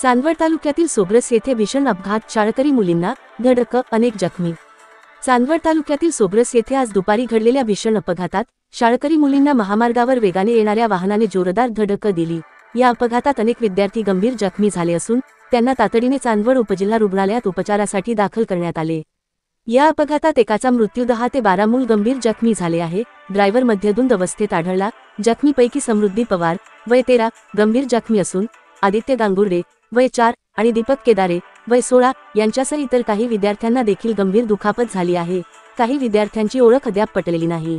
चांदवड तालुक्यातील सोग्रस येथे भीषण अपघात, शाळकरी मुलींना धडक, अनेक जखमी। चांदवड तालुक्यातील सोग्रस येथे आज दुपारी घडलेल्या भीषण अपघातात शाळकरी मुलींना महामार्गावर वेगाने येणाऱ्या वाहनाने जोरदार धडक दिली। या अपघातात अनेक विद्यार्थी गंभीर जखमी झाले असून त्यांना तातडीने चांदवड उपजिल्हा रुग्णालयात उपचारासाठी दाखल करण्यात आले। या अपघातात एकाचा मृत्यू, 10 ते 12 मूल गंभीर जखमी झाले आहे। ड्रायव्हर मध्यधुंद अवस्थेत आढळला। जखमीपैकी समृद्धी पवार वय 13 गंभीर जखमी असून आदित्य गांगुर्डे वय 4 आणि दीपक केदारे वय 16 यांच्यासह इतर काही विद्यार्थ्यांना देखील गंभीर दुखापत झाली आहे। काही विद्यार्थ्यांची ओळख अद्याप पटलेली नाही।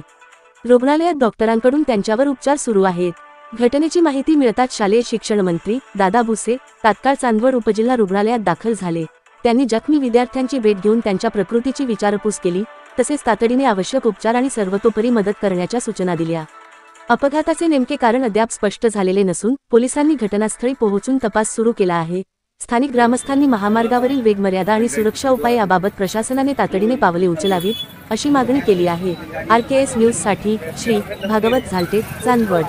रुग्णालयात डॉक्टरांकडून त्यांच्यावर उपचार सुरू आहेत। घटनेची माहिती मिळताच शालेय शिक्षण मंत्री दादा भुसे तात्काळ चांदवड उपजिल्हा रुग्णालयात दाखल झाले। त्यांनी जखमी विद्यार्थ्यांची भेट घेऊन त्यांच्या प्रकृतीची विचारपूस केली, तसेच तातडीने आवश्यक उपचार आणि सर्वतोपरी मदत करण्याच्या सूचना दिल्या। अपघाताचे नेमके कारण अद्याप स्पष्ट झालेले नसून पोलिसांनी घटनास्थळी पोहोचून तपास सुरू केला आहे। स्थानिक ग्रामस्थांनी महामार्गावरील वेगमर्यादा आणि सुरक्षा उपाय याबाबत प्रशासनाने तातडीने पावले उचलावीत अशी मागणी केली आहे। RKS न्यूजसाठी श्री भागवत झालटे, चांदवड।